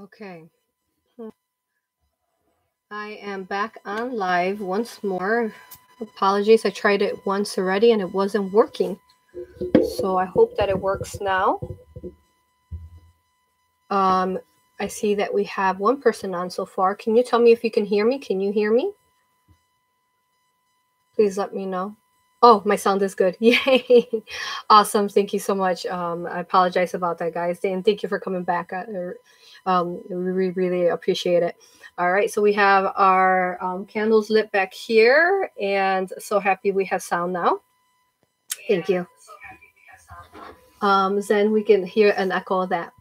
Okay. I am back on live once more. Apologies, I tried it once already and it wasn't working. So I hope that it works now. Um, I see that we have one person on so far. Can you tell me if you can hear me? Can you hear me? Please let me know. Oh, my sound is good. Yay. Awesome. Thank you so much. I apologize about that, guys. And thank you for coming back. We really appreciate it. All right. So we have our candles lit back here. And so happy we have sound now. Thank you. Then we can hear an echo of that.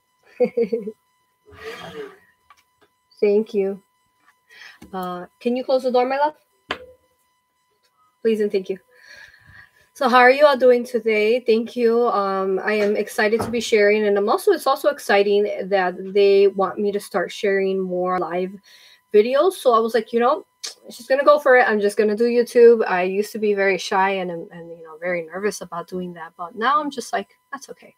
Thank you. Can you close the door, my love? Please and thank you. So how are you all doing today? Thank you. I am excited to be sharing, and it's also exciting that they want me to start sharing more live videos. So I was like, I'm just gonna go for it. I'm just gonna do YouTube. I used to be very shy and very nervous about doing that, but now I'm just like, that's okay.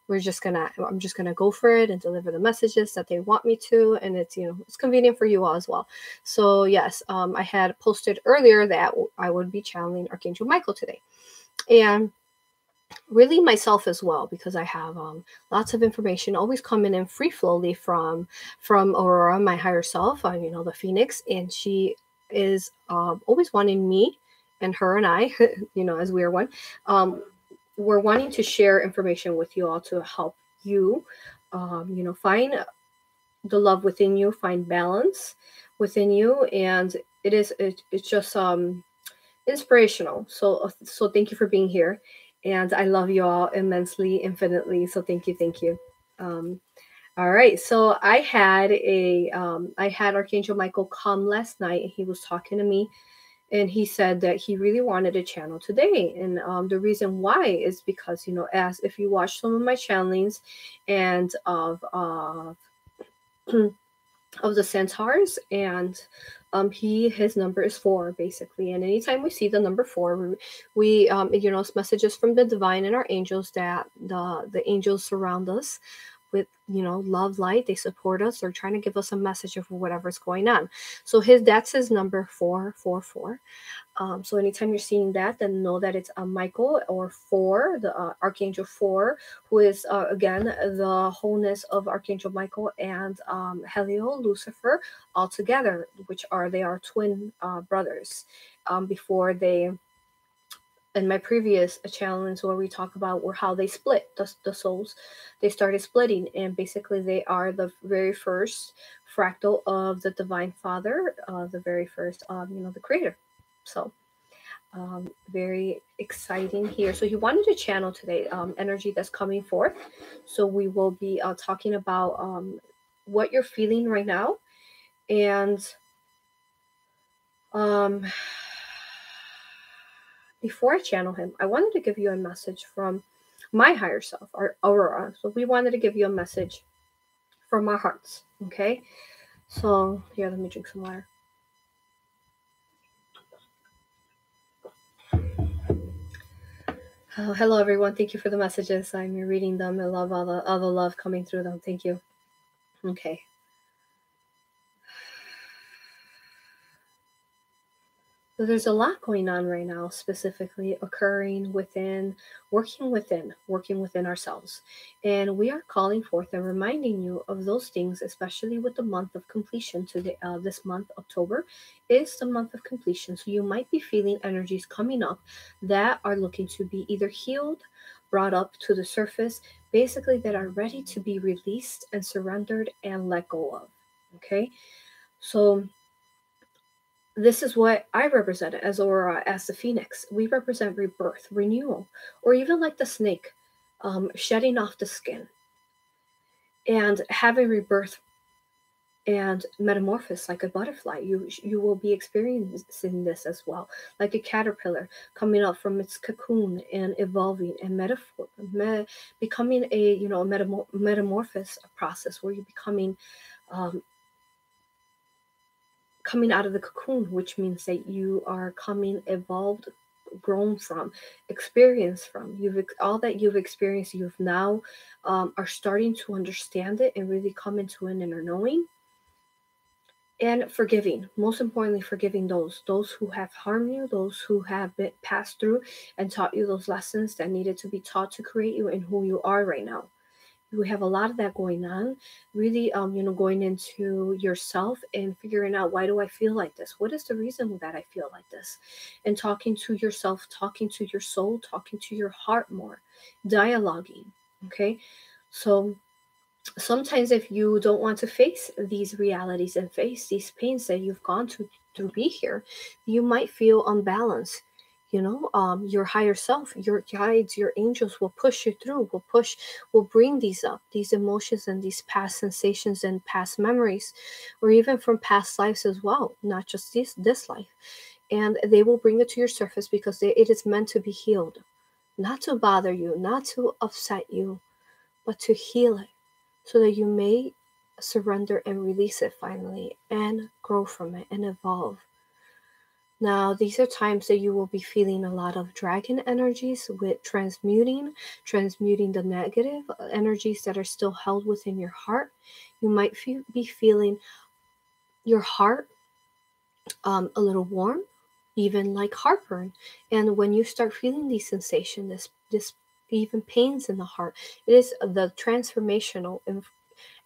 I'm just gonna go for it and deliver the messages that they want me to, and it's convenient for you all as well. So yes, I had posted earlier that I would be channeling Archangel Michael today, and really myself as well, because I have lots of information always coming in free flowly from Aurora, my higher self, the Phoenix, and she is always wanting me and her and I, as we are one, we're wanting to share information with you all to help you, find the love within you, find balance within you, and it's just inspirational. So thank you for being here, and I love you all immensely, infinitely. So thank you. Um, all right, so I had Archangel Michael come last night, and he was talking to me, and he said that he really wanted a channel today, and the reason why is because as if you watch some of my channelings and of of the centaurs, and his number is 4 basically, and anytime we see the number 4, we it's messages from the divine and our angels that the angels surround us with love, light. They support us. They're trying to give us a message of whatever's going on. So that's his number 444. So anytime you're seeing that, then know that it's a Michael or 4, the Archangel 4, who is again the wholeness of Archangel Michael and Helio, Lucifer, all together, they are twin brothers. Before they, in my previous challenge where we talk about how they split the souls, they started splitting, and basically they are the very first fractal of the Divine Father, the very first, the Creator. So very exciting here. So he wanted to channel today energy that's coming forth. So we will be talking about what you're feeling right now, and before I channel him, I wanted to give you a message from my higher self, Aurora. So we wanted to give you a message from our hearts. Okay. So here, let me drink some water. Oh, hello everyone. Thank you for the messages. I'm reading them. I love all the love coming through them. Thank you. Okay. So there's a lot going on right now, specifically occurring working within ourselves. And we are calling forth and reminding you of those things, especially with the month of completion. This month, October, is the month of completion. So you might be feeling energies coming up that are looking to be either healed, brought up to the surface, basically that are ready to be released and surrendered and let go of. Okay. So this is what I represent as Aurora, as the Phoenix. We represent rebirth, renewal, or even like the snake, shedding off the skin and having rebirth and metamorphosis like a butterfly. You will be experiencing this as well, like a caterpillar coming out from its cocoon and evolving and becoming a metamorphosis process where you're becoming coming out of the cocoon, which means that you are coming evolved grown from, experienced from. All that you've experienced, you've now are starting to understand it and really come into an inner knowing. And forgiving, most importantly, forgiving those who have harmed you, those who have been passed through and taught you those lessons that needed to be taught to create you and who you are right now. We have a lot of that going on. Really, going into yourself and figuring out, why do I feel like this? What is the reason that I feel like this? And talking to yourself, talking to your soul, talking to your heart more, dialoguing. Okay, so sometimes if you don't want to face these realities and face these pains that you've gone to be here, you might feel unbalanced. Your higher self, your guides, your angels will push you through, will bring these up, these emotions and these past sensations and past memories, or even from past lives as well, not just this life. And they will bring it to your surface because it is meant to be healed, not to bother you, not to upset you, but to heal it, so that you may surrender and release it finally and grow from it and evolve. Now, these are times that you will be feeling a lot of dragon energies with transmuting the negative energies that are still held within your heart. You might be feeling your heart a little warm, even like heartburn. And when you start feeling these sensations, this even pains in the heart, it is the transformational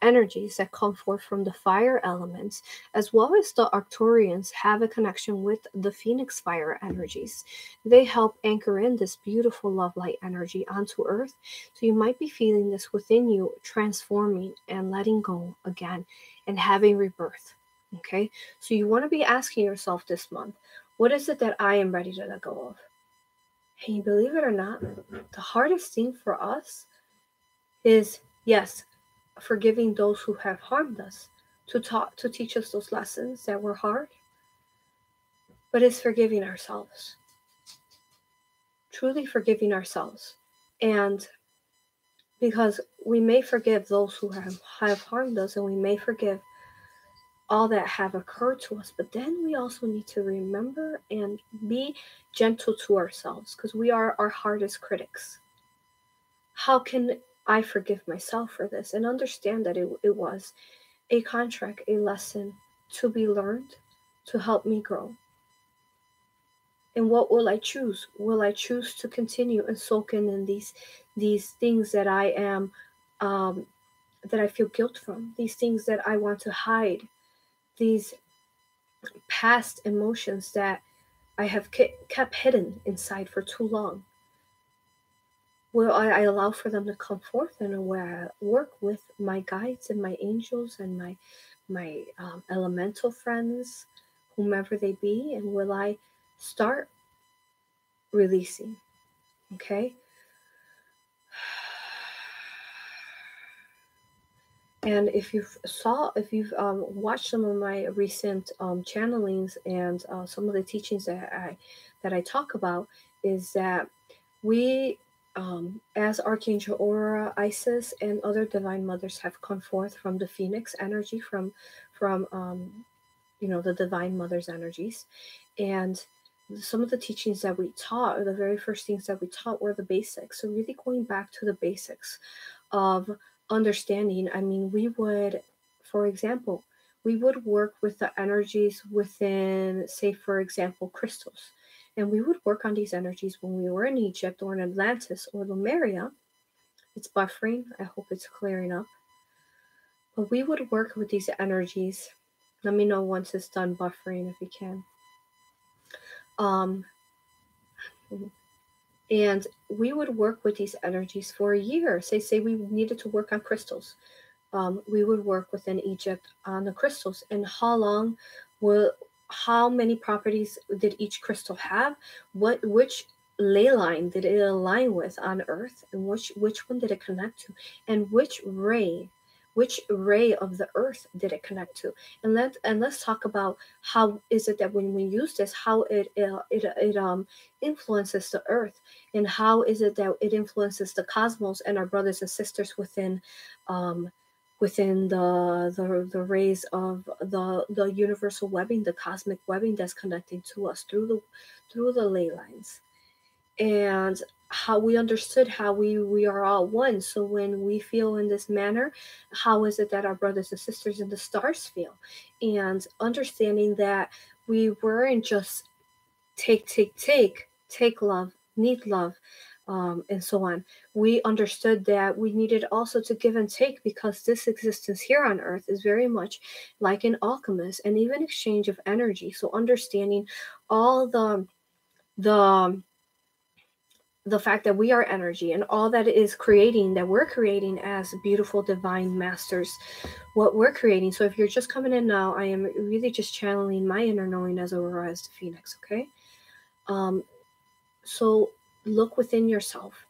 energies that come forth from the fire elements, as well as the Arcturians have a connection with the Phoenix fire energies. They help anchor in this beautiful love light energy onto Earth. So you might be feeling this within you, transforming and letting go again and having rebirth. Okay, so you want to be asking yourself this month, what is it that I am ready to let go of? And you believe it or not, the hardest thing for us is, yes, forgiving those who have harmed us, to teach us those lessons that were hard, but it's forgiving ourselves, truly forgiving ourselves. And because we may forgive those who have harmed us, and we may forgive all that have occurred to us, but then we also need to remember and be gentle to ourselves, because we are our hardest critics. How can I forgive myself for this and understand that it was a contract, a lesson to be learned to help me grow? And what will I choose? Will I choose to continue and soak in these things that I am that I feel guilt from, these things that I want to hide, these past emotions that I have kept hidden inside for too long? Will I allow for them to come forth, and where I work with my guides and my angels and my elemental friends, whomever they be, and will I start releasing? Okay. And if you've watched some of my recent channelings and some of the teachings that I talk about, is that we, as Archangel Aurora, Isis, and other divine mothers have come forth from the Phoenix energy, from the divine mother's energies, and some of the teachings that we taught, or the very first things that we taught, were the basics. So really going back to the basics of understanding. I mean, for example, we would work with the energies within, say, for example, crystals. And we would work on these energies when we were in Egypt or in Atlantis or Lemuria. It's buffering. I hope it's clearing up. But we would work with these energies. Let me know once it's done buffering if you can. And we would work with these energies for a year. Say we needed to work on crystals. We would work within Egypt on the crystals, and how many properties did each crystal have? Which ley line did it align with on Earth, and which one did it connect to, and which ray of the Earth did it connect to? And let's talk about how is it that when we use this, how it influences the Earth, and how is it that it influences the cosmos and our brothers and sisters within the rays of the universal webbing, the cosmic webbing that's connecting to us through the ley lines. and how we understood how we are all one. So when we feel in this manner, how is it that our brothers and sisters in the stars feel? And understanding that we weren't just take love, need love, and so on. We understood that we needed also to give and take, because this existence here on earth is very much like an alchemist and even exchange of energy. So understanding all the the fact that we are energy and all that it is creating, that we're creating as beautiful divine masters, what we're creating. So if you're just coming in now, I am really just channeling my inner knowing as Aurora, as the Phoenix. Okay. um so look within yourself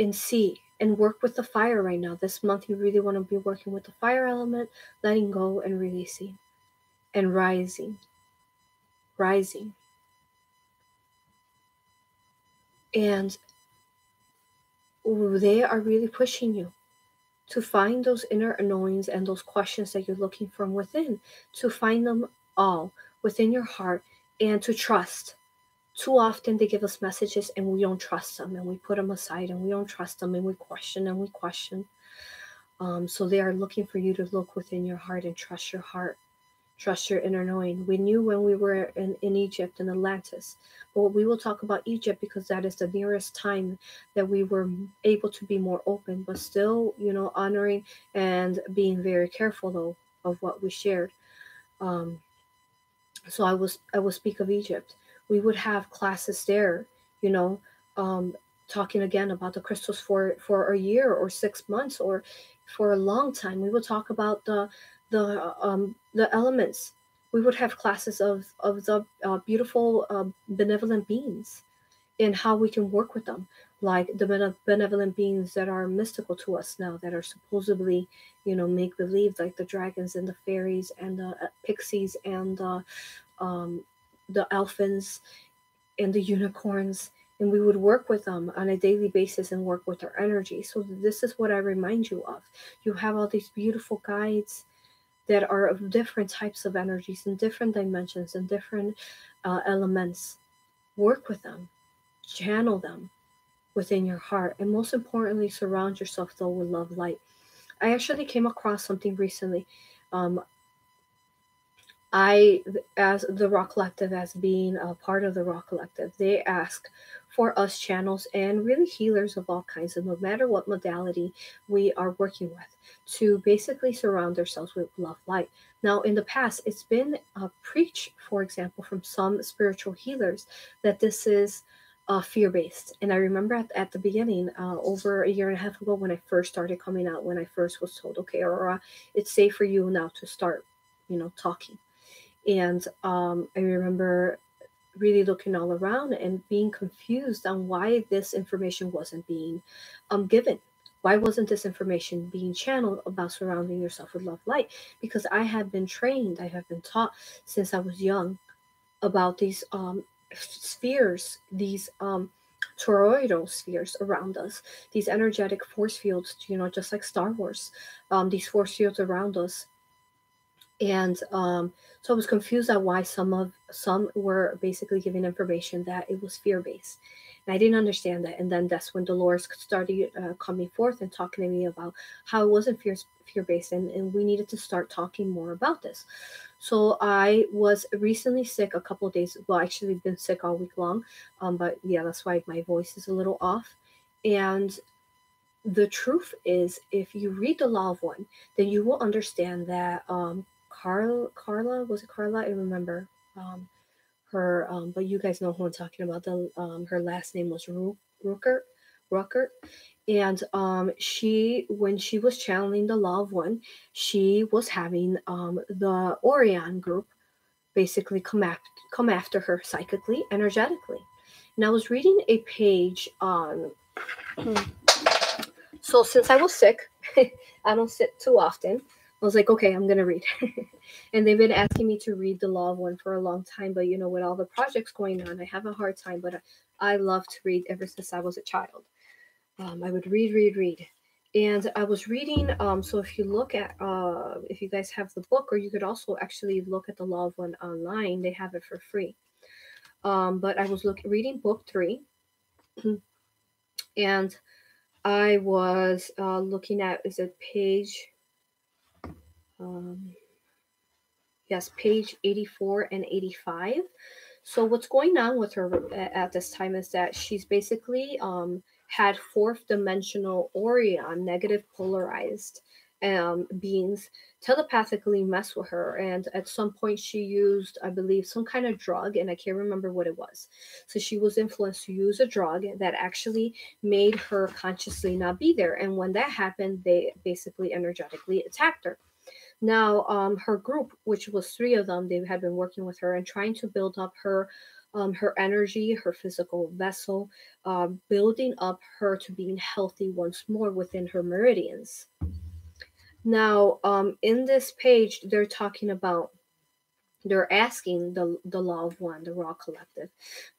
and see and work with the fire right now. This month you really want to be working with the fire element, letting go and releasing and rising. And they are really pushing you to find those inner knowings and those questions that you're looking from within, to find them all within your heart and to trust. Too often they give us messages and we don't trust them, and we put them aside and we don't trust them, and we question and we question. So they are looking for you to look within your heart and trust your heart. Trust your inner knowing. We knew when we were in Egypt and Atlantis. But we will talk about Egypt because that is the nearest time that we were able to be more open, but still, honoring and being very careful though of what we shared. Um, so I will speak of Egypt. We would have classes there, you know, um, talking again about the crystals for a year or 6 months or for a long time. We would talk about the elements. We would have classes of the beautiful benevolent beings and how we can work with them, like the benevolent beings that are mystical to us now, that are supposedly, make believe, like the dragons and the fairies and the pixies and um, the elfins and the unicorns. And we would work with them on a daily basis and work with their energy. So this is what I remind you of. You have all these beautiful guides that are of different types of energies and different dimensions and different elements. Work with them, channel them within your heart, and most importantly, surround yourself though with love light. I actually came across something recently. um, I, as the Rock Collective, as being a part of the Rock Collective, they ask for us channels and really healers of all kinds, and no matter what modality we are working with, to basically surround ourselves with love light. Now, in the past, it's been preached, for example, from some spiritual healers, that this is fear based. And I remember at the beginning, over a year and a half ago, when I first started coming out, when I first was told, okay, Aurora, it's safe for you now to start, talking. And I remember really looking all around and being confused on why this information wasn't being given. Why wasn't this information being channeled about surrounding yourself with love light? Because I have been trained, I have been taught since I was young about these spheres, these toroidal spheres around us, these energetic force fields, just like Star Wars, these force fields around us. And so I was confused at why some were basically giving information that it was fear based, and I didn't understand that. And then that's when Dolores started coming forth and talking to me about how it wasn't fear based, and we needed to start talking more about this. So I was recently sick a couple of days. Well, actually been sick all week long, but yeah, that's why my voice is a little off. And the truth is, if you read the Law of One, then you will understand that Carla, was it Carla? I remember her, but you guys know who I'm talking about. The her last name was Ruckert, and she, when she was channeling the Law of One, she was having the Orion group basically come after her psychically, energetically. And I was reading a page on. So since I was sick, I don't sit too often. I was like, okay, I'm gonna read. And they've been asking me to read the Law of One for a long time, but with all the projects going on, I have a hard time. But I love to read ever since I was a child. I would read. And I was reading. So if you look at, if you guys have the book, or you could also actually look at the Law of One online, they have it for free. But I was reading book 3, and I was looking at, is it page, um, yes, page 84 and 85. So what's going on with her at this time is that she's basically had fourth dimensional Aura, negative polarized beings, telepathically mess with her. And at some point she used, I believe, some kind of drug, and I can't remember what it was. So she was influenced to use a drug that actually made her consciously not be there. And when that happened, they basically energetically attacked her. Now, her group, which was 3 of them, they had been working with her and trying to build up her energy, her physical vessel, building up her to being healthy once more within her meridians. Now, in this page, they're talking about, they're asking the Law of One, the Raw Collective,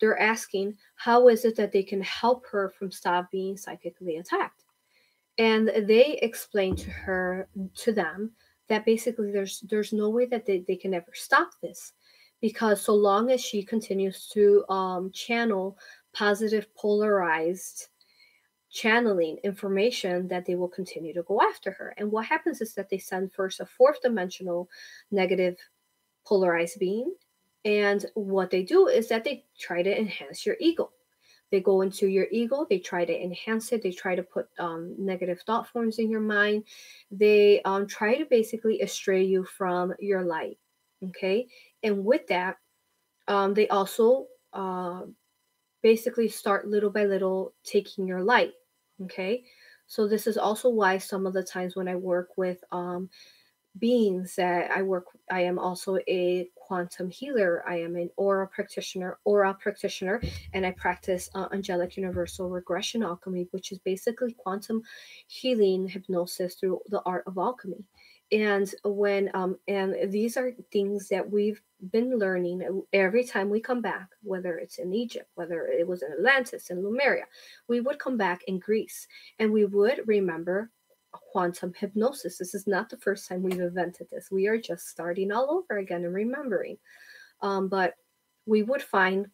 they're asking how is it that they can help her from stop being psychically attacked. And they explained to them that basically there's no way that they can ever stop this, because so long as she continues to channel positive polarized channeling information, that they will continue to go after her. And what happens is that they send first a fourth dimensional negative polarized being, and what they do is that they try to enhance your ego. They go into your ego, they try to enhance it, they try to put negative thought forms in your mind. They try to basically astray you from your light. Okay. And with that, they also basically start little by little taking your light. Okay. So this is also why some of the times when I work with beings that I am also a quantum healer. I am an aura practitioner, and I practice angelic universal regression alchemy, which is basically quantum healing hypnosis through the art of alchemy. And and these are things that we've been learning every time we come back, whether it's in Egypt, whether it was in Atlantis, in Lemuria. We would come back in Greece, and we would remember quantum hypnosis. This is not the first time we've invented this. We are just starting all over again and remembering. But we would find,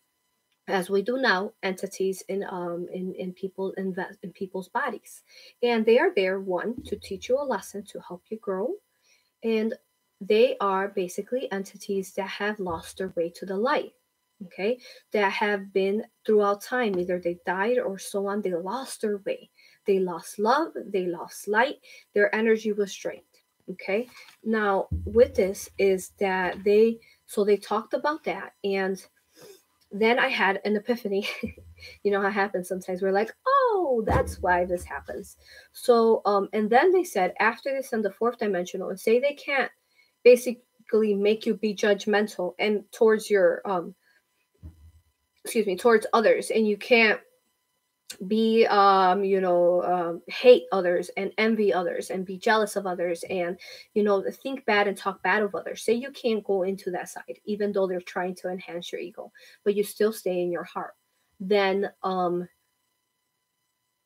as we do now, entities in people's bodies, and they are there, one, to teach you a lesson, to help you grow, and they are basically entities that have lost their way to the light. Okay, that have been throughout time, either they died or so on, they lost their way, they lost love, they lost light, their energy was drained. Okay, now with this is that they talked about that, and then I had an epiphany. You know how it happens sometimes, we're like, oh, that's why this happens. So and then they said, after they send the fourth dimensional and say they can't basically make you be judgmental and towards your towards others, and you can't be hate others and envy others and be jealous of others, and think bad and talk bad of others. Say you can't go into that side, even though they're trying to enhance your ego, but you still stay in your heart. Then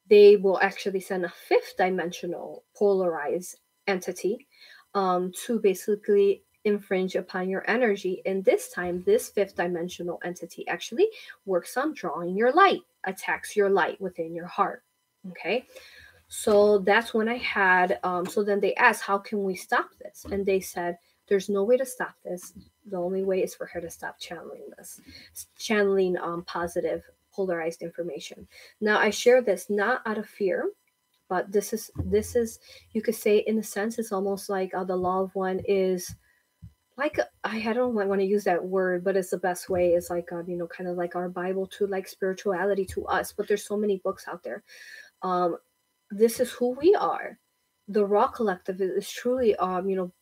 they will actually send a fifth dimensional polarized entity to basically infringe upon your energy. And this time, this fifth dimensional entity actually works on drawing your light, attacks your light within your heart. Okay. So that's when I had, so then they asked, how can we stop this? And they said, there's no way to stop this. The only way is for her to stop channeling this, channeling positive polarized information. Now I share this not out of fear, but this is, you could say, in a sense, it's almost like the Law of One is like, I don't want to use that word, but it's the best way. It's like kind of like our Bible to like spirituality to us. But there's so many books out there. This is who we are. The Raw Collective is truly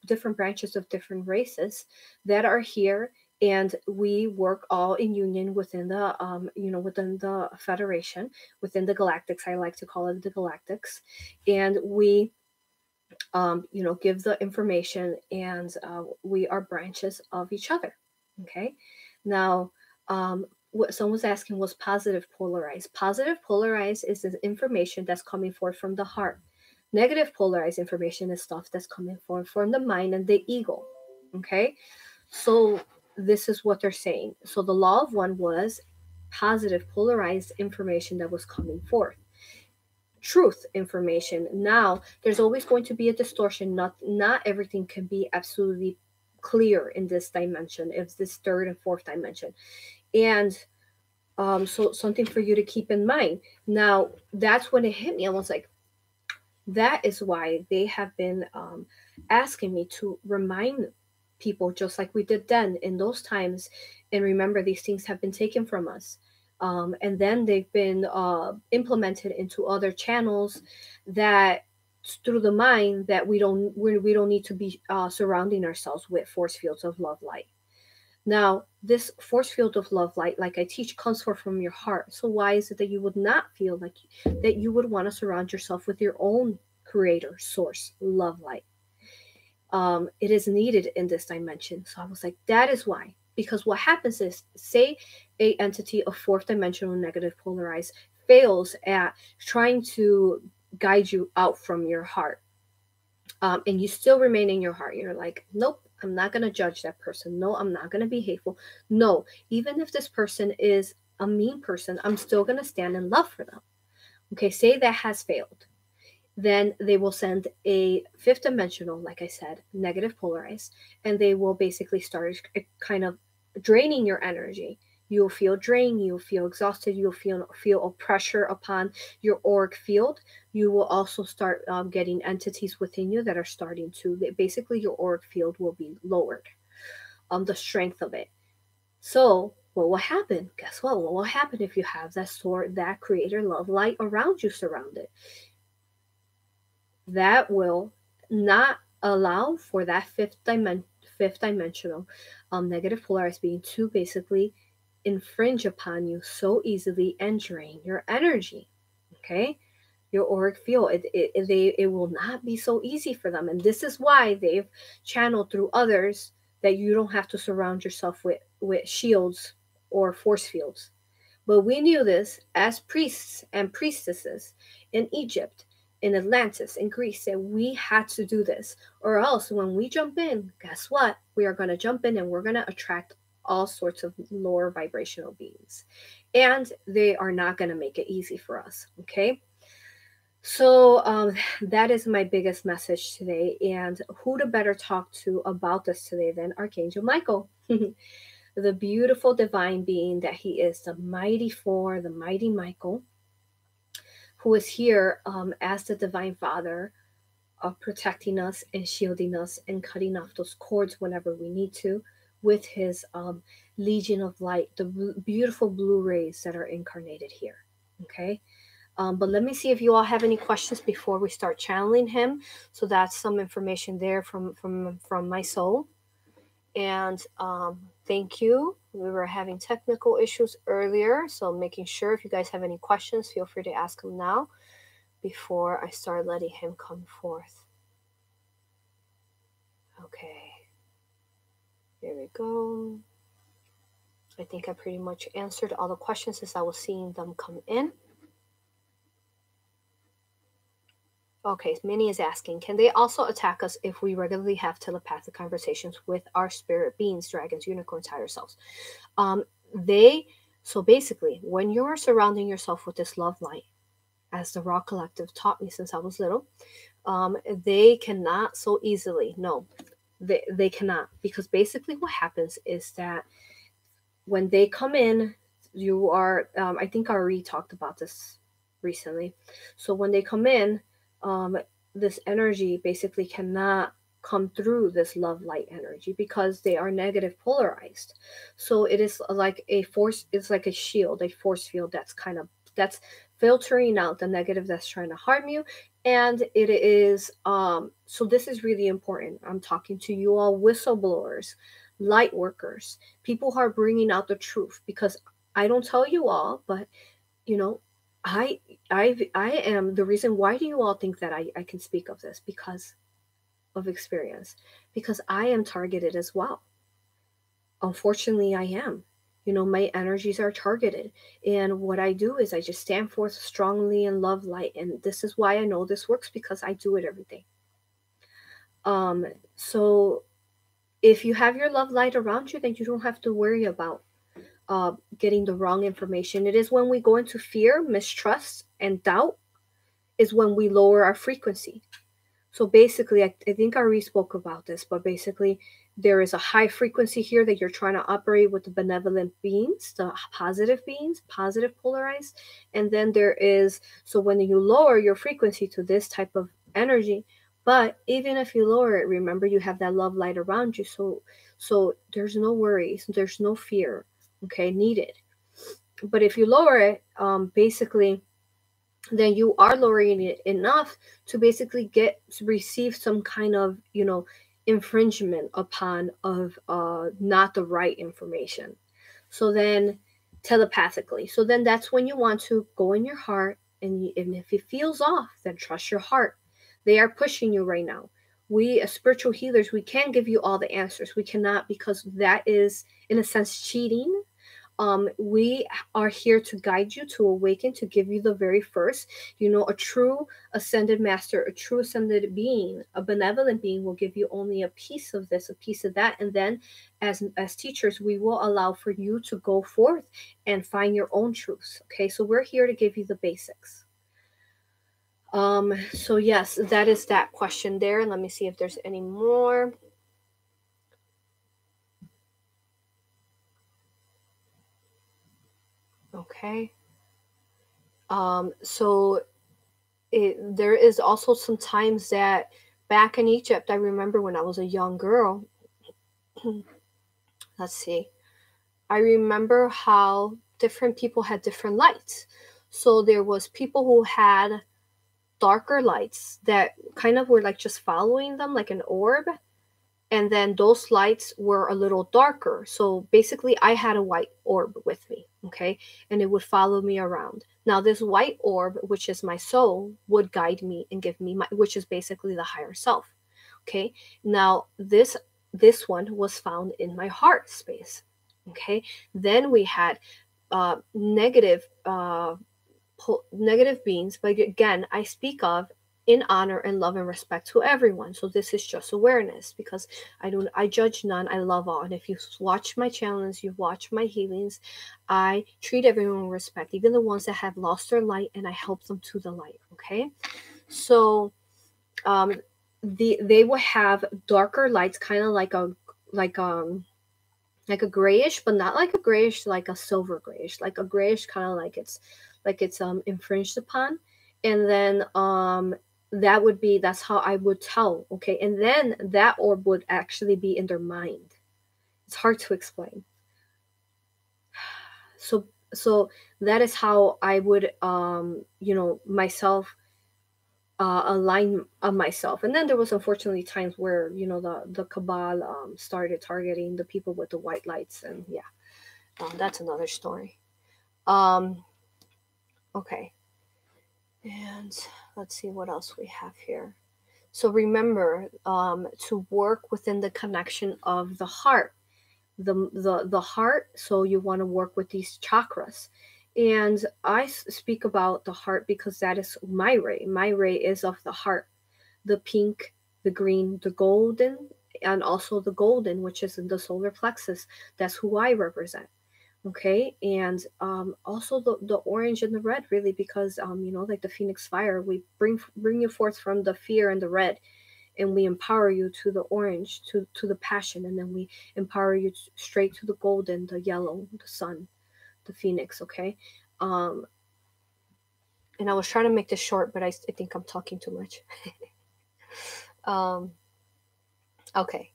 different branches of different races that are here, and we work all in union within the within the Federation, within the Galactics. I like to call it the Galactics, and we give the information, and we are branches of each other. Okay. Now, what someone was asking was positive polarized. Positive polarized is the information that's coming forth from the heart. Negative polarized information is stuff that's coming forth from the mind and the ego. Okay. So this is what they're saying. So the law of one was positive, polarized information that was coming forth. Truth information. Now, there's always going to be a distortion. Not everything can be absolutely clear in this dimension. It's this third and fourth dimension. And so something for you to keep in mind. Now, that's when it hit me. I was like, that is why they have been asking me to remind people, just like we did then in those times. And remember, these things have been taken from us. And then they've been implemented into other channels that through the mind that we don't need to be surrounding ourselves with force fields of love light. Now, this force field of love light, like I teach, comes forth from your heart. So why is it that you would not feel like that you would want to surround yourself with your own creator, source, love light? It is needed in this dimension. So I was like, that is why. Because what happens is, say a entity of fourth dimensional negative polarized fails at trying to guide you out from your heart, and you still remain in your heart. You're like, nope, I'm not going to judge that person. No, I'm not going to be hateful. No, even if this person is a mean person, I'm still going to stand in love for them. Okay, say that has failed. Then they will send a fifth dimensional, like I said, negative polarized, and they will basically start kind of draining your energy. You'll feel drained, you'll feel exhausted, you'll feel a pressure upon your auric field. You will also start getting entities within you that are starting to, basically your auric field will be lowered, the strength of it. So what will happen? Guess what will happen if you have that creator love light around you, surrounded? That will not allow for that fifth dimensional negative polarized being to basically infringe upon you so easily and drain your energy. Okay, your auric field, it will not be so easy for them. And this is why they've channeled through others that you don't have to surround yourself with shields or force fields. But we knew this as priests and priestesses in Egypt, in Atlantis, in Greece, that we had to do this. Or else, when we jump in, guess what? We are going to jump in and we're going to attract all sorts of lower vibrational beings. And they are not going to make it easy for us. Okay? So that is my biggest message today. And who to better talk to about this today than Archangel Michael? The beautiful divine being that he is, the mighty four, the mighty Michael, who is here as the divine father, protecting us and shielding us and cutting off those cords whenever we need to, with his legion of light, the beautiful blue rays that are incarnated here. Okay. But let me see if you all have any questions before we start channeling him. So that's some information there from my soul. And thank you. We were having technical issues earlier, so making sure if you guys have any questions, feel free to ask them now before I start letting him come forth. Okay, here we go. I think I pretty much answered all the questions as I was seeing them come in. Okay, Minnie is asking, can they also attack us if we regularly have telepathic conversations with our spirit beings, dragons, unicorns, higher selves? So basically, when you are surrounding yourself with this love light, as the Raw Collective taught me since I was little, they cannot so easily, no, they cannot. Because basically what happens is that when they come in, you are, I think A.U.R.A talked about this recently. So when they come in, this energy basically cannot come through this love light energy because they are negative polarized. So it is like a force, it's like a shield, a force field that's filtering out the negative that's trying to harm you. And it is so this is really important. I'm talking to you all whistleblowers, light workers, people who are bringing out the truth, because I don't tell you all, but you know, I am the reason. Why do you all think that I can speak of this? Because of experience. Because I am targeted as well. Unfortunately, I am. My energies are targeted. And what I do is I just stand forth strongly in love light. And this is why I know this works, because I do it every day. So if you have your love light around you, then you don't have to worry about getting the wrong information. It is when we go into fear, mistrust, and doubt is when we lower our frequency. So basically, I think Ari spoke about this, but basically, there is a high frequency here that you're trying to operate with the benevolent beings, the positive beings, positive polarized. And then there is, so when you lower your frequency to this type of energy, but even if you lower it, remember you have that love light around you. So there's no worries, there's no fear, okay, needed. But if you lower it, basically, then you are lowering it enough to basically get to receive some kind of, you know, infringement upon of not the right information. So then telepathically, so then that's when you want to go in your heart, and if it feels off, then trust your heart. They are pushing you right now. We as spiritual healers, we can't give you all the answers. We cannot, because that is in a sense cheating. We are here to guide you, to awaken, to give you the very first, you know, a true ascended master, a true ascended being, a benevolent being will give you only a piece of this, a piece of that. And then as teachers, we will allow for you to go forth and find your own truths. Okay, so we're here to give you the basics. So yes, that is that question there. And let me see if there's any more. Okay. So there is also some times that back in Egypt, I remember when I was a young girl, let's see, I remember how different people had different lights. So there was people who had darker lights that kind of were like just following them like an orb, and then those lights were a little darker. So basically I had a white orb with me, okay, and it would follow me around. Now this white orb, which is my soul, would guide me and give me my, which is basically the higher self. Okay, now this one was found in my heart space. Okay, then we had negative negative beings, but again, I speak of in honor and love and respect to everyone. So this is just awareness, because I judge none, I love all. And if you watch my channels, you watch my healings, I treat everyone with respect, even the ones that have lost their light, and I help them to the light. Okay, so they will have darker lights, kind of like a grayish, but not like a grayish, like a silver grayish, like a grayish, kind of like it's infringed upon. And then that's how I would tell. Okay, and then that orb would actually be in their mind. It's hard to explain. So that is how I would you know, myself align myself. And then there was unfortunately times where, you know, the cabal started targeting the people with the white lights, and yeah, that's another story. Okay, and let's see what else we have here. So remember to work within the connection of the heart, the heart. So you want to work with these chakras, and I speak about the heart because that is my ray. My ray is of the heart, the pink, the green, the golden, and also the golden, which is in the solar plexus. That's who I represent. Okay, and also the orange and the red, really, because you know, like the phoenix fire, we bring you forth from the fear and the red, and we empower you to the orange, to the passion, and then we empower you straight to the golden, the yellow, the sun, the phoenix. Okay, and I was trying to make this short, but I think I'm talking too much. Okay.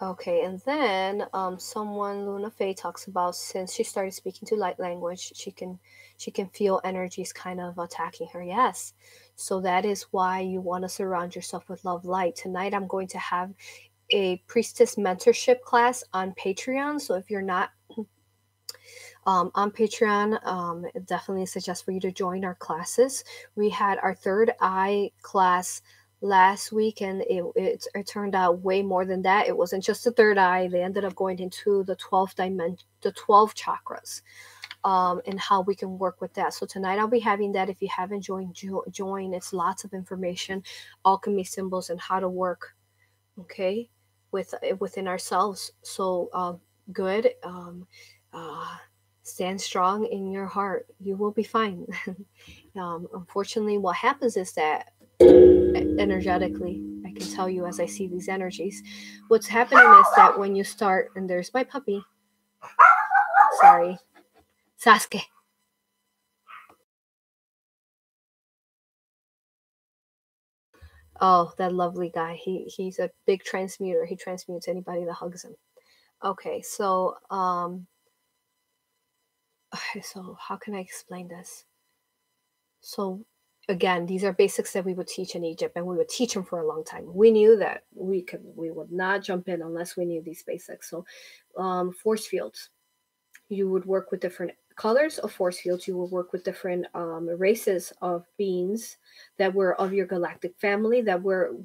Okay, and then someone, Luna Faye, talks about, since she started speaking to light language, she can feel energies kind of attacking her. Yes, so that is why you want to surround yourself with love light. Tonight I'm going to have a priestess mentorship class on Patreon. So if you're not on Patreon, definitely suggest for you to join our classes. We had our third eye class last week, and it turned out way more than that. It wasn't just the third eye. They ended up going into the 12th dimension, the 12 chakras. and how we can work with that. So tonight I'll be having that. If you haven't joined, join. It's lots of information, alchemy symbols, and how to work, okay, within ourselves. So good. Uh, stand strong in your heart. You will be fine. Unfortunately, what happens is that energetically, I can tell you as I see these energies, what's happening is that when you start, and there's my puppy. Sorry, Sasuke. Oh, that lovely guy. He's a big transmuter. He transmutes anybody that hugs him. Okay, so how can I explain this? So again, these are basics that we would teach in Egypt, and we would teach them for a long time. We knew that we would not jump in unless we knew these basics. So force fields, you would work with different colors of force fields. You will work with different races of beings that were of your galactic family,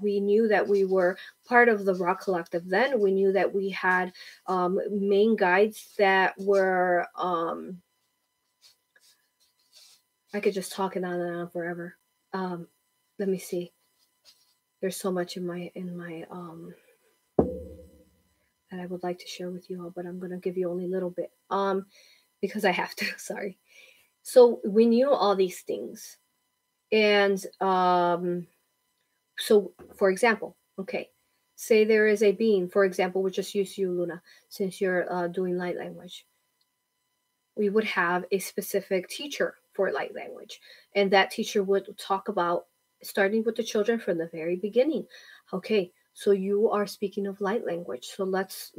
we knew that we were part of the rock collective. Then we knew that we had main guides that were I could just talk it on and on forever. Let me see, there's so much in my that I would like to share with you all, but I'm going to give you only a little bit because I have to. Sorry. So we knew all these things. And so, for example, okay, say there is a being, for example, we'll just use you, Luna, since you're doing light language. We would have a specific teacher for light language. And that teacher would talk about starting with the children from the very beginning. Okay, so you are speaking of light language. So let's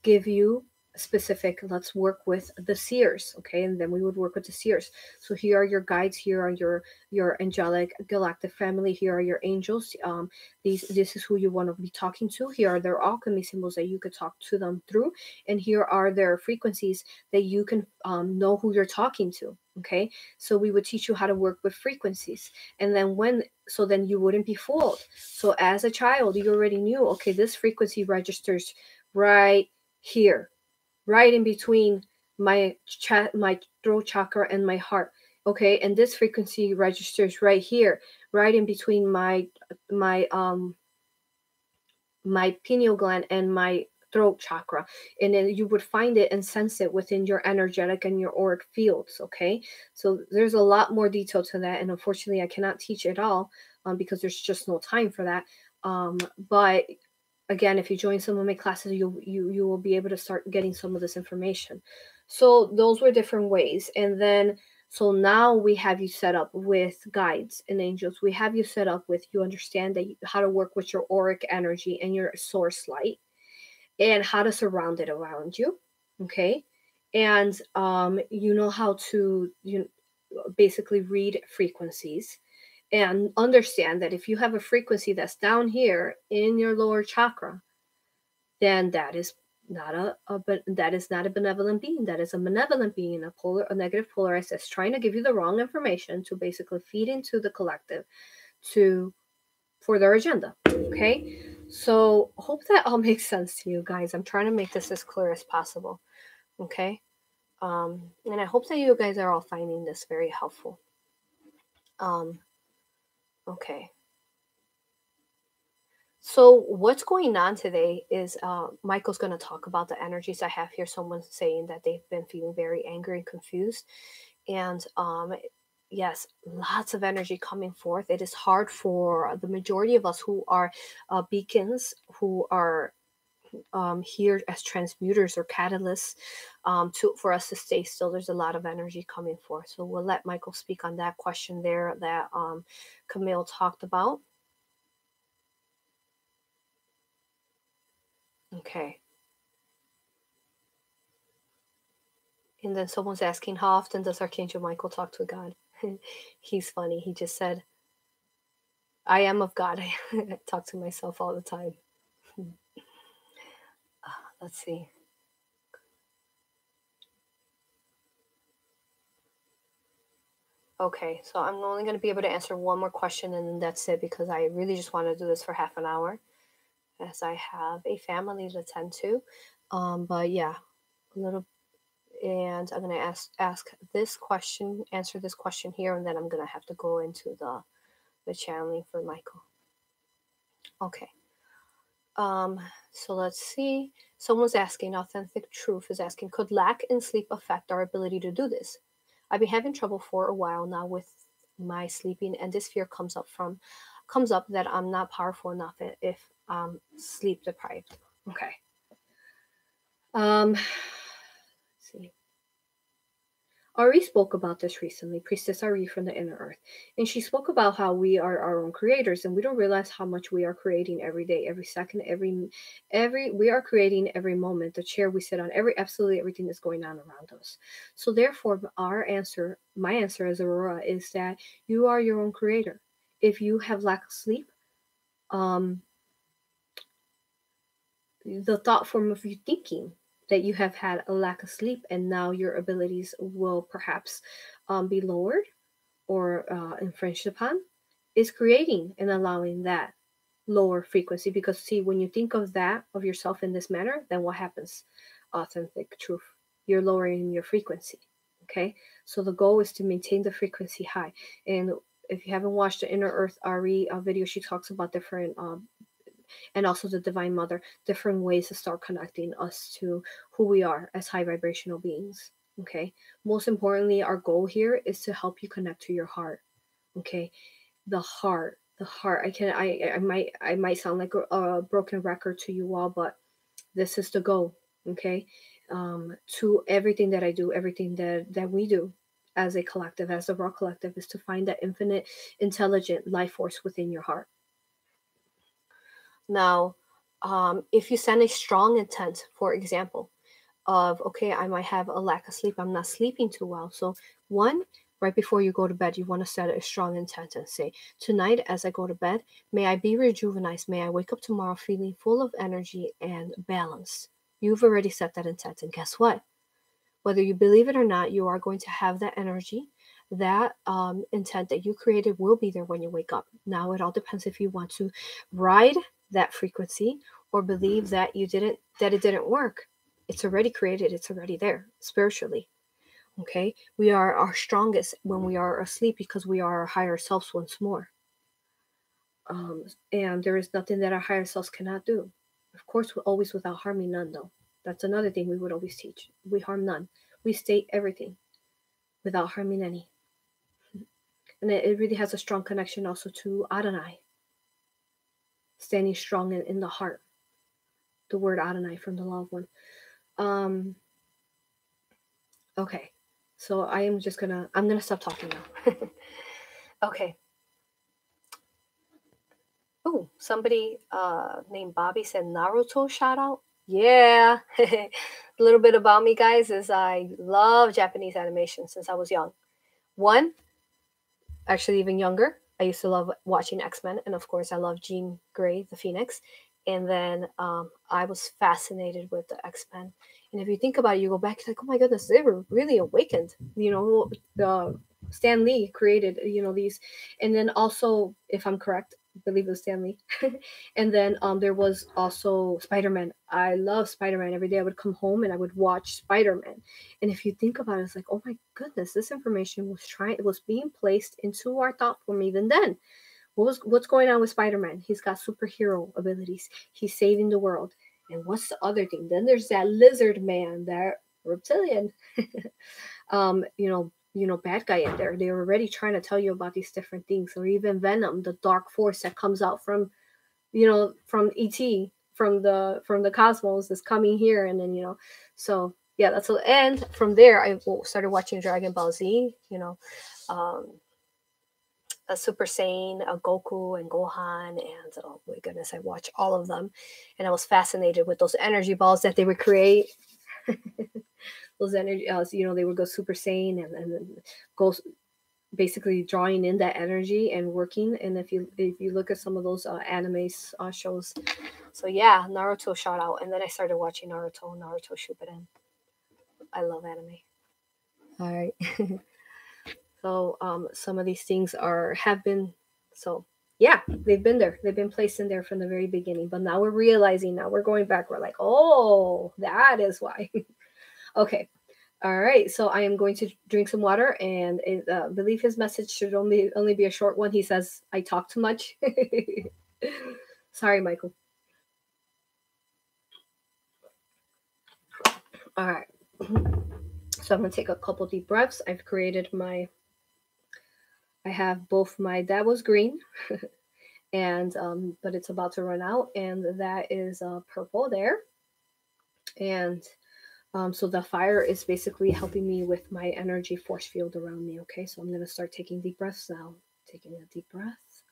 give you specific, let's work with the seers. Okay, and then we would work with the seers. So here are your guides, here are your angelic galactic family, here are your angels. This is who you want to be talking to. Here are their alchemy symbols that you could talk to them through, and here are their frequencies that you can know who you're talking to. Okay, so we would teach you how to work with frequencies, and then then you wouldn't be fooled. So as a child, you already knew, okay, this frequency registers right here, right in between my my throat chakra and my heart. Okay, and this frequency registers right here, right in between my my pineal gland and my throat chakra. And then you would find it and sense it within your energetic and your auric fields. Okay, so there's a lot more detail to that, and unfortunately I cannot teach it all because there's just no time for that. But again, if you join some of my classes, you will be able to start getting some of this information. So those were different ways. And then so now we have you set up with guides and angels. We have you set up with, you understand that how to work with your auric energy and your source light, and how to surround it around you. Okay, and you know how to basically read frequencies, and understand that if you have a frequency that's down here in your lower chakra, then that is not that is not a benevolent being. That is a malevolent being, a negative polarized, that's trying to give you the wrong information to basically feed into the collective for their agenda. Okay, so hope that all makes sense to you guys. I'm trying to make this as clear as possible. Okay, and I hope that you guys are all finding this very helpful. Okay. So what's going on today is Michael's going to talk about the energies I have here. Someone's saying that they've been feeling very angry and confused. And yes, lots of energy coming forth. It is hard for the majority of us who are beacons, who are here as transmuters or catalysts, for us to stay still. There's a lot of energy coming forth. So we'll let Michael speak on that question there that Camille talked about. Okay. And then someone's asking, how often does Archangel Michael talk to God? He's funny. He just said, I am of God. I talk to myself all the time. Let's see. Okay, so I'm only going to be able to answer one more question, and then that's it, because I really just want to do this for half an hour, as I have a family to tend to. But yeah, a little. And I'm going to ask this question, answer this question here, and then I'm going to have to go into the channeling for Michael. Okay. So let's see. Someone's asking, Authentic Truth is asking, could lack in sleep affect our ability to do this? I've been having trouble for a while now with my sleeping, and this fear comes up that I'm not powerful enough if I'm sleep deprived. Okay. Let's see. A.U.R.A spoke about this recently, Priestess A.U.R.A from the Inner Earth. And she spoke about how we are our own creators and we don't realize how much we are creating every day, every second, we are creating every moment, the chair we sit on, absolutely everything that's going on around us. So therefore, my answer as Aurora is that you are your own creator. If you have lack of sleep, the thought form of you thinking that you have had a lack of sleep and now your abilities will perhaps be lowered or infringed upon is creating and allowing that lower frequency. Because see, when you think of that of yourself in this manner, then what happens? Authentic truth, you're lowering your frequency. Okay, so the goal is to maintain the frequency high. And if you haven't watched the Inner Earth A.U.R.A video, she talks about different and also the Divine Mother, different ways to start connecting us to who we are as high vibrational beings. Okay. Most importantly, our goal here is to help you connect to your heart. Okay. The heart. I might sound like a broken record to you all, but this is the goal. Okay. To everything that I do, everything that we do as a collective, as a raw collective, is to find that infinite, intelligent life force within your heart. Now, if you send a strong intent, for example, of, okay, I might have a lack of sleep, I'm not sleeping too well. So one, right before you go to bed, you want to set a strong intent and say, tonight as I go to bed, may I be rejuvenated. May I wake up tomorrow feeling full of energy and balance. You've already set that intent. And guess what? Whether you believe it or not, you are going to have that energy. That intent that you created will be there when you wake up. Now, it all depends if you want to ride that frequency or believe that it didn't work. It's already created. It's already there spiritually. Okay. We are our strongest when we are asleep because we are our higher selves once more. And there is nothing that our higher selves cannot do. Of course, always without harming none, though. That's another thing we would always teach. We harm none. We state everything without harming any. And it really has a strong connection also to Adonai. Standing strong in the heart. The word Adonai from the Law of One. Okay. So I'm gonna stop talking now. Okay. Oh, somebody named Bobby said Naruto shout out. Yeah. A little bit about me, guys, is I love Japanese animation since I was young. Actually even younger, I used to love watching X-Men, and of course I love Jean Grey, the Phoenix. And then I was fascinated with the X-Men. And if you think about it, you go back, like, oh my goodness, they were really awakened. The Stan Lee created, these. And then also, if I'm correct, I believe it was Stan Lee. And then there was also Spider-Man. I love Spider-Man. Every day I would come home and I would watch Spider-Man. And if you think about it, it's like, oh my goodness, this information was being placed into our thought form even then. What's going on with Spider-Man? He's got superhero abilities. He's saving the world. And what's the other thing? Then there's that lizard man, that reptilian, bad guy in there. They were already trying to tell you about these different things. Or even Venom, the dark force that comes out from E.T., from the cosmos, is coming here. And then, so yeah, and from there I started watching Dragon Ball Z, a Super Saiyan, a Goku and Gohan, and oh my goodness, I watched all of them, and I was fascinated with those energy balls that they would create. Those energy, they would go Super Saiyan and then go basically drawing in that energy and working. And if you look at some of those anime shows, so yeah, Naruto shout out, and then I started watching Naruto Shippuden. I love anime. All right. So some of these things have been, so yeah, they've been there. They've been placed in there from the very beginning. But now we're realizing, now we're going back. We're like, oh, that is why. Okay. All right, so I am going to drink some water, and I believe his message should only be a short one. He says I talk too much. Sorry, Michael. All right, so I'm gonna take a couple deep breaths. I have both my that was green, and but it's about to run out, and that is purple there, and so the fire is basically helping me with my energy force field around me. Okay, so I'm going to start taking deep breaths now. Taking a deep breath.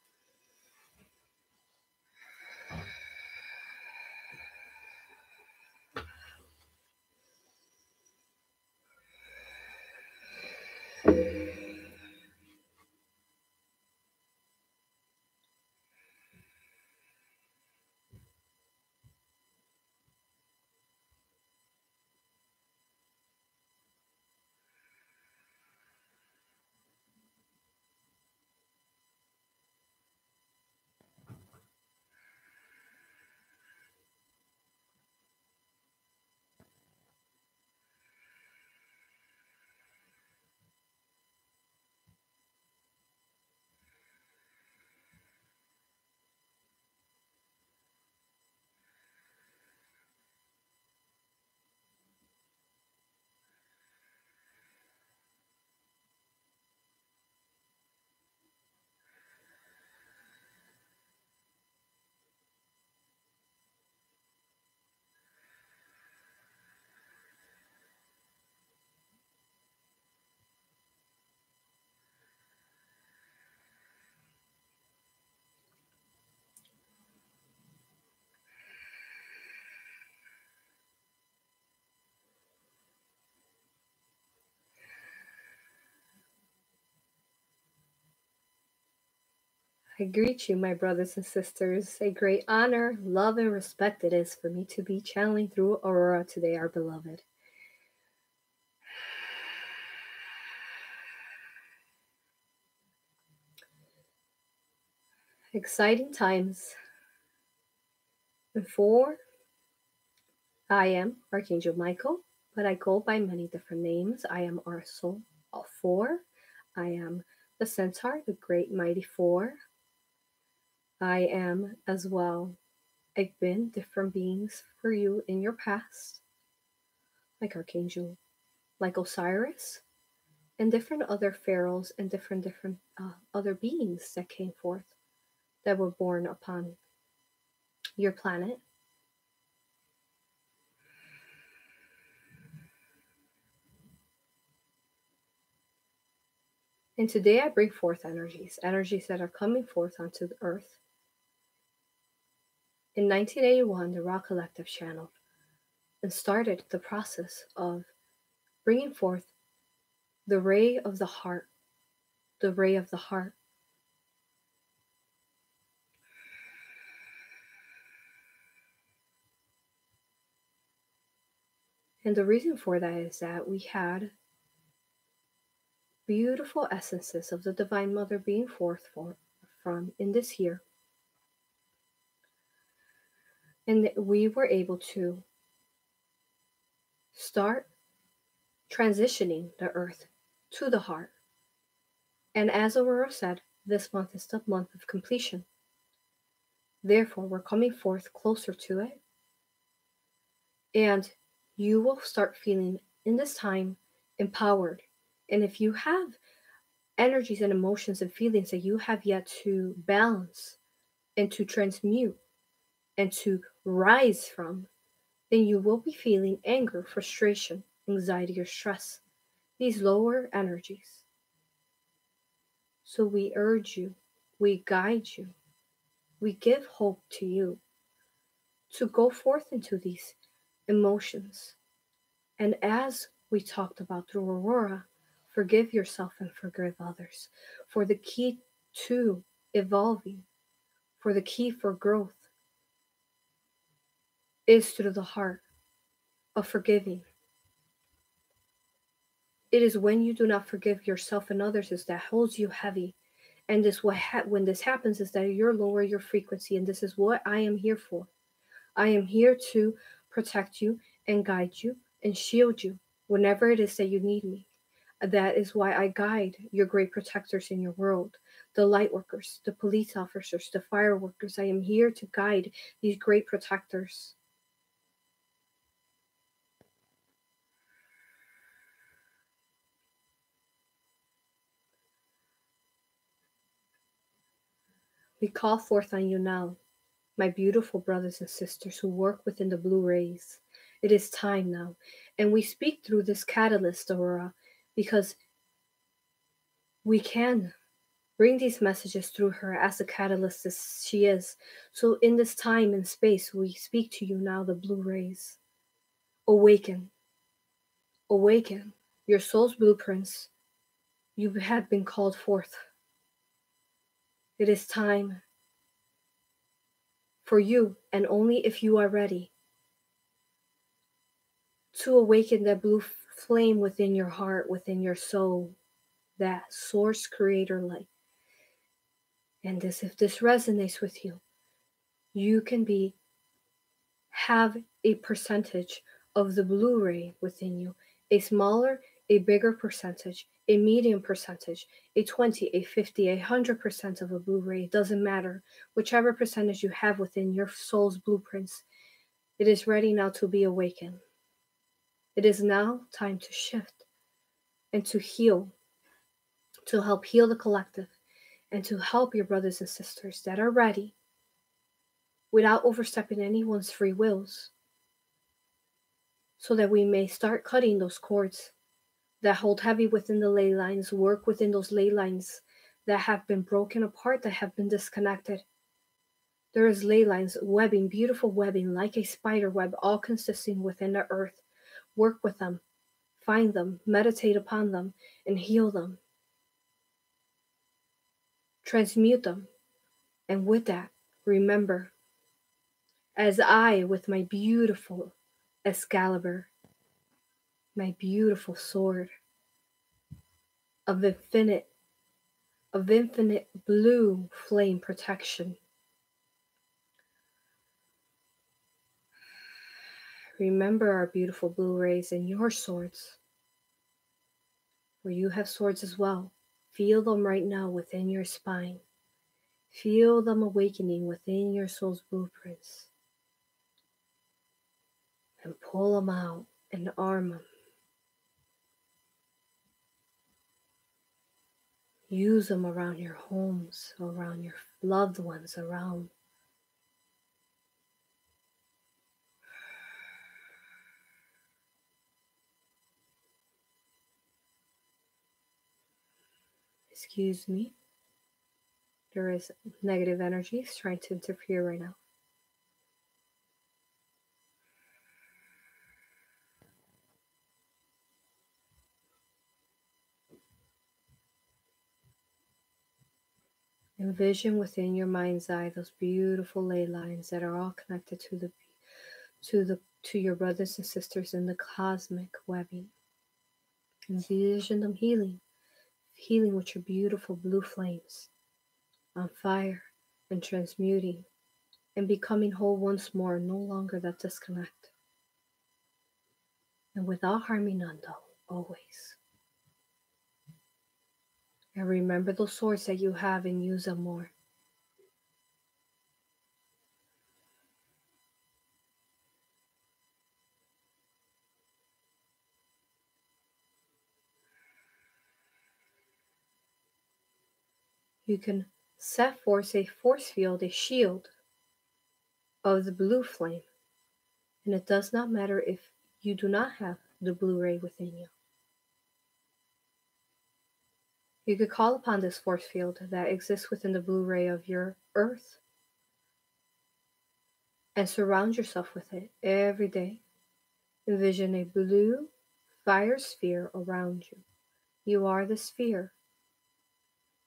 I greet you, my brothers and sisters. A great honor, love, and respect it is for me to be channeling through Aurora today, our beloved. Exciting times. For I am Archangel Michael, but I go by many different names. I am our soul four. I am the centaur, the great mighty four. I am as well. I've been different beings for you in your past, like Archangel, like Osiris, and different other pharaohs and different other beings that came forth, that were born upon your planet. And today I bring forth energies that are coming forth onto the earth. In 1981, the Raw Collective channeled and started the process of bringing forth the ray of the heart, the ray of the heart. And the reason for that is that we had beautiful essences of the Divine Mother being forth from in this year. And we were able to start transitioning the earth to the heart. And as Aurora said, this month is the month of completion. Therefore, we're coming forth closer to it. And you will start feeling in this time empowered. And if you have energies and emotions and feelings that you have yet to balance and to transmute and to rise from, then you will be feeling anger, frustration, anxiety, or stress, these lower energies. So we urge you, we guide you, we give hope to you to go forth into these emotions. And as we talked about through Aurora, forgive yourself and forgive others. For the key to evolving, for the key for growth, is through the heart of forgiving. It is when you do not forgive yourself and others is that holds you heavy. And this when this happens is that you're lower your frequency, and this is what I am here for. I am here to protect you and guide you and shield you. whenever it is that you need me. That is why I guide your great protectors in your world, the light workers, the police officers, the fire workers. I am here to guide these great protectors. We call forth on you now, my beautiful brothers and sisters who work within the blue rays. It is time now, and we speak through this catalyst, Aurora, because we can bring these messages through her as a catalyst as she is. So in this time and space, we speak to you now, the blue rays. Awaken. Awaken. Your soul's blueprints. You have been called forth. It is time for you, and only if you are ready, to awaken that blue flame within your heart, within your soul, that source creator light. And if this resonates with you, you can have a percentage of the blue ray within you, a smaller, a bigger percentage, a medium percentage, a 20, a 50, 100% of a blue ray. It doesn't matter. Whichever percentage you have within your soul's blueprints, it is ready now to be awakened. It is now time to shift and to heal, to help heal the collective, and to help your brothers and sisters that are ready without overstepping anyone's free wills, so that we may start cutting those cords that hold heavy within the ley lines, work within those ley lines that have been broken apart, that have been disconnected. There is ley lines, webbing, beautiful webbing, like a spider web, all consisting within the earth. Work with them, find them, meditate upon them, and heal them. Transmute them. And with that, remember, as I, with my beautiful Excalibur, my beautiful sword of infinite blue flame protection, remember our beautiful blue rays in your swords, where you have swords as well. Feel them right now within your spine. Feel them awakening within your soul's blueprints. And pull them out and arm them. Use them around your homes, around your loved ones, around. Excuse me. There is negative energies trying to interfere right now. Envision within your mind's eye those beautiful ley lines that are all connected to your brothers and sisters in the cosmic webbing. Envision them healing with your beautiful blue flames on fire and transmuting and becoming whole once more, no longer that disconnect. And without harming none, though, always. And remember those swords that you have and use them more. You can set forth a force field, a shield of the blue flame. And it does not matter if you do not have the blue ray within you. You could call upon this force field that exists within the blue ray of your earth and surround yourself with it every day. Envision a blue fire sphere around you. You are the sphere.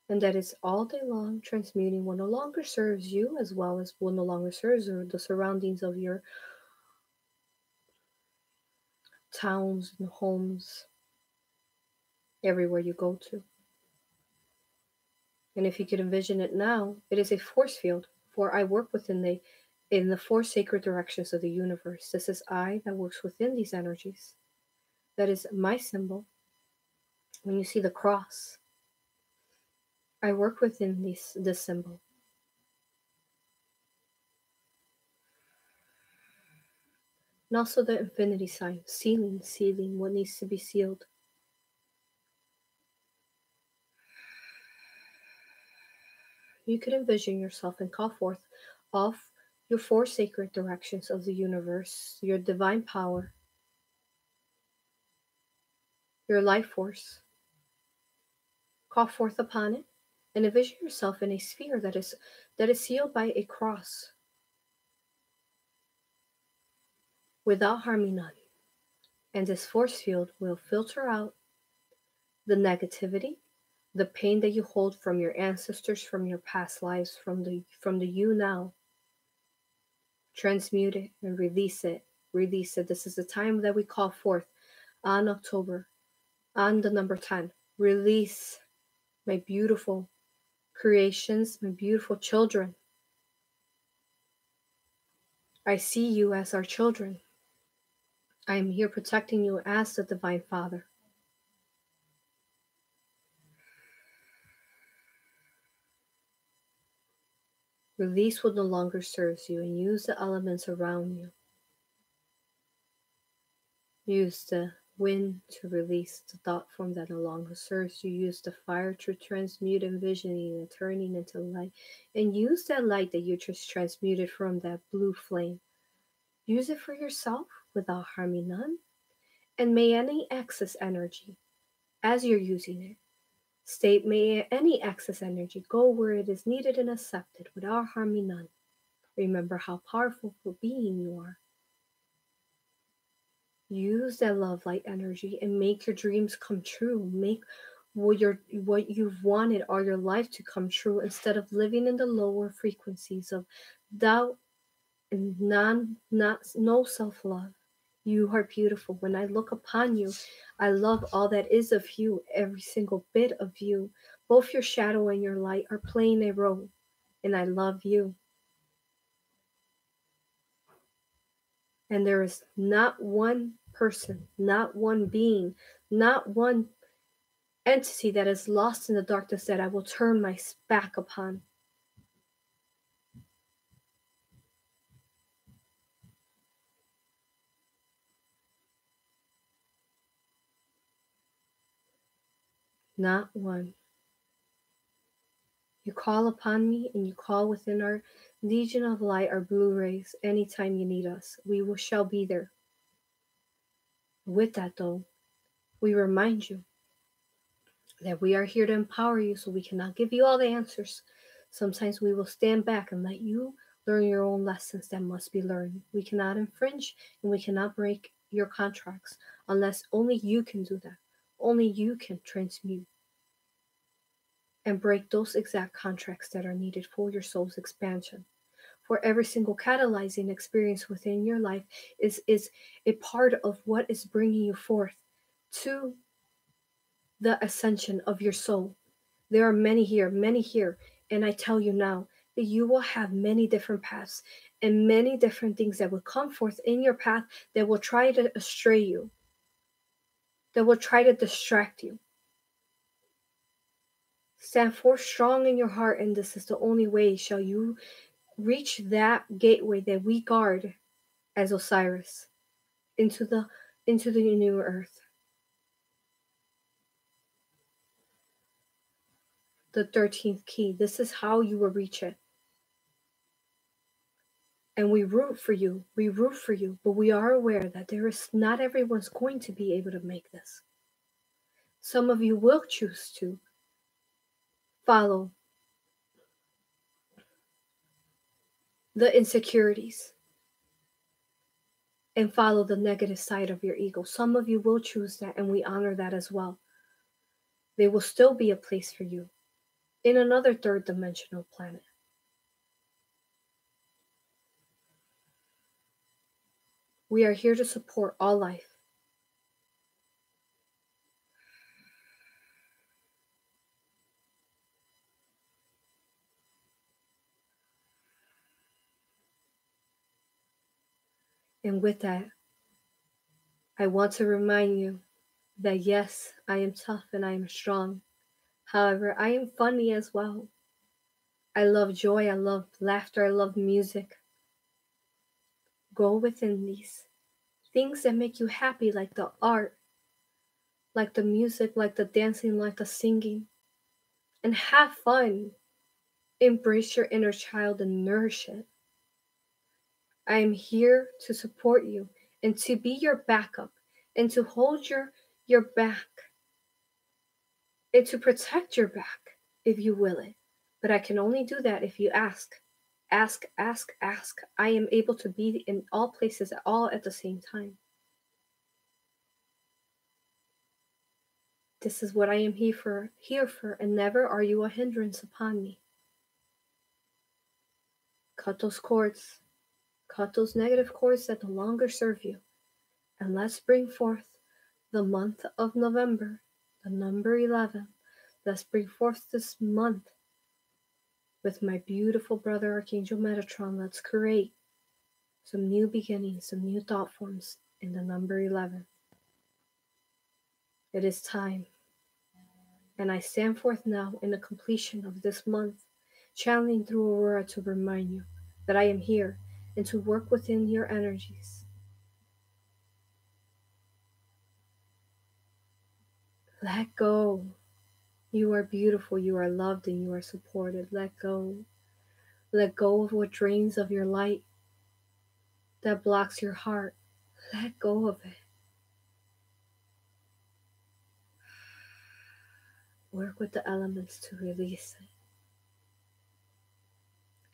And that is all day long transmuting what no longer serves you, as well as what no longer serves the surroundings of your towns and homes, everywhere you go to. And if you could envision it now, it is a force field, for I work within in the four sacred directions of the universe. This is I that works within these energies. That is my symbol. When you see the cross, I work within this symbol. And also the infinity sign, sealing what needs to be sealed. You could envision yourself and call forth off your four sacred directions of the universe, your divine power, your life force. Call forth upon it and envision yourself in a sphere that is sealed by a cross, without harming none. And this force field will filter out the negativity, the pain that you hold from your ancestors, from your past lives, from the you now. Transmute it and release it. Release it. This is the time that we call forth on October, on the number 10. Release my beautiful creations, my beautiful children. I see you as our children. I am here protecting you as the Divine Father. Release what no longer serves you and use the elements around you. Use the wind to release the thought form that no longer serves you. Use the fire to transmute envisioning and turning into light. And use that light that you just transmuted from that blue flame. Use it for yourself without harming none. And may any excess energy, as you're using it, may any excess energy go where it is needed and accepted without harming none. Remember how powerful of a being you are. Use that love light energy and make your dreams come true. Make what you've wanted all your life to come true, instead of living in the lower frequencies of doubt and no self-love. You are beautiful. When I look upon you, I love all that is of you, every single bit of you. Both your shadow and your light are playing a role, and I love you. And there is not one person, not one being, not one entity that is lost in the darkness that I will turn my back upon. Not one. You call upon me and you call within our Legion of Light, our blue rays, anytime you need us. Shall be there. With that, though, we remind you that we are here to empower you, so we cannot give you all the answers. Sometimes we will stand back and let you learn your own lessons that must be learned. We cannot infringe and we cannot break your contracts unless only you can do that. Only you can transmute and break those exact contracts that are needed for your soul's expansion. For every single catalyzing experience within your life is a part of what is bringing you forth to the ascension of your soul. There are many here, and I tell you now that you will have many different paths and many different things that will come forth in your path that will try to astray you, that will try to distract you. Stand forth strong in your heart, and this is the only way shall you reach that gateway that we guard as Osiris into the new earth. The 13th key. This is how you will reach it. And we root for you. We root for you. But we are aware that not everyone's going to be able to make this. Some of you will choose to follow the insecurities and follow the negative side of your ego. Some of you will choose that, and we honor that as well. There will still be a place for you in another third dimensional planet. We are here to support all life. And with that, I want to remind you that yes, I am tough and I am strong. However, I am funny as well. I love joy, I love laughter, I love music. Go within these things that make you happy, like the art, like the music, like the dancing, like the singing, and have fun. Embrace your inner child and nourish it. I am here to support you and to be your backup and to hold your back and to protect your back if you will it. But I can only do that if you ask. Ask, ask, ask. I am able to be in all places all at the same time. This is what I am here for, and never are you a hindrance upon me. Cut those cords. Cut those negative cords that no longer serve you. And let's bring forth the month of November, the number 11. Let's bring forth this month with my beautiful brother Archangel Metatron. Let's create some new beginnings, some new thought forms in the number 11. It is time. And I stand forth now in the completion of this month, channeling through Aurora to remind you that I am here and to work within your energies. Let go. You are beautiful, you are loved, and you are supported. Let go. Let go of what drains of your light, that blocks your heart. Let go of it. Work with the elements to release it.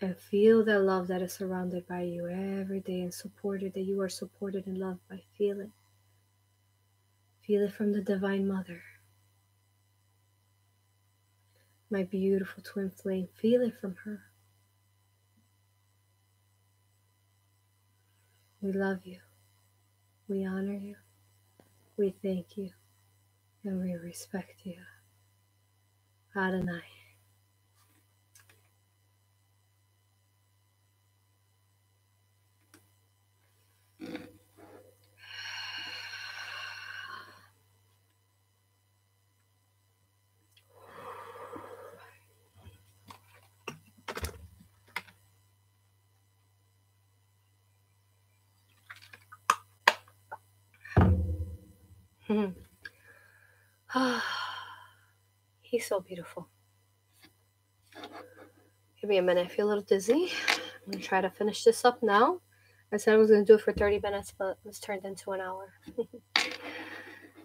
And feel that love that is surrounded by you every day and supported, that you are supported and loved by. Feel it. Feel it from the Divine Mother. My beautiful twin flame. Feel it from her. We love you. We honor you. We thank you. And we respect you. Adonai. He's so beautiful. Give me a minute. I feel a little dizzy. I'm going to try to finish this up now. I said I was going to do it for 30 minutes, but it's turned into an hour.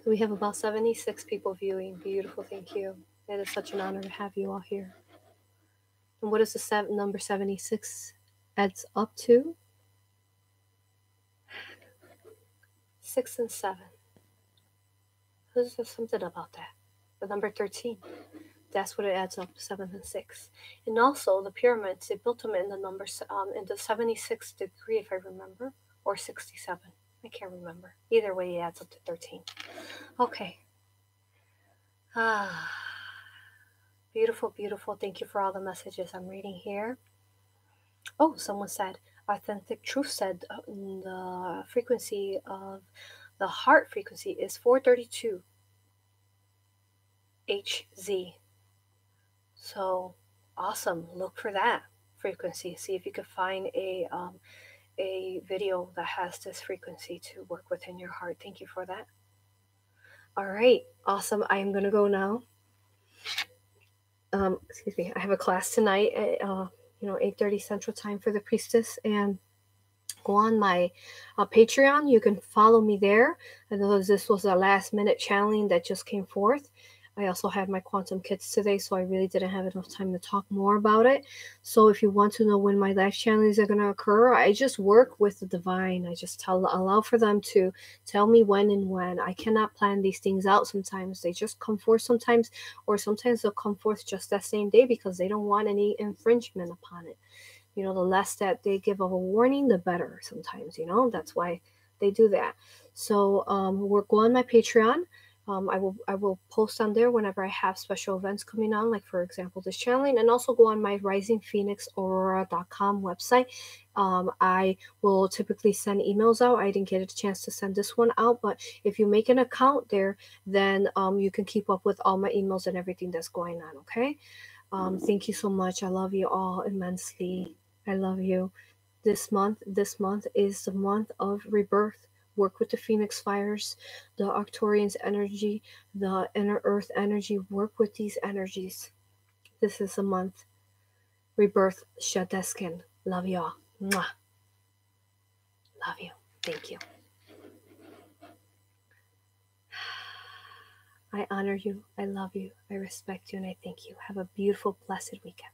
We have about 76 people viewing. Beautiful. Thank you. It is such an honor to have you all here. And what is the number 76 adds up to? 6 and 7. There's something about that. The number 13. That's what it adds up to, 7 and 6. And also the pyramids, they built them in the numbers in the 76th degree, if I remember, or 67. I can't remember. Either way, it adds up to 13. Okay. Beautiful, beautiful. Thank you for all the messages I'm reading here. Oh, someone said, Authentic Truth said the frequency of the heart frequency is 432 Hz. So awesome. Look for that frequency. See if you could find a video that has this frequency to work within your heart. Thank you for that. All right. Awesome. I am going to go now. Excuse me. I have a class tonight at 8:30 Central Time for the Priestess, and go on my Patreon. You can follow me there. I know this was a last minute channeling that just came forth. I also had my quantum kits today, so I really didn't have enough time to talk more about it. So if you want to know when my live channelings are going to occur, I just work with the divine. I just allow for them to tell me when and when. I cannot plan these things out sometimes. They just come forth sometimes, or sometimes they'll come forth just that same day because they don't want any infringement upon it. The less that they give of a warning, the better sometimes, that's why they do that. So we're going on my Patreon. I will post on there whenever I have special events coming on, like for example this channeling, and also go on my Rising Phoenix Aurora A.U.R.A.com website. I will typically send emails out. I didn't get a chance to send this one out, but if you make an account there, then you can keep up with all my emails and everything that's going on, okay? Thank you so much. I love you all immensely. I love you. This month is the month of rebirth. Work with the Phoenix fires, the Arcturians energy, the inner earth energy. Work with these energies. This is a month. Rebirth. Shed that skin. Love y'all. Mwah. Love you. Thank you. I honor you. I love you. I respect you. And I thank you. Have a beautiful, blessed weekend.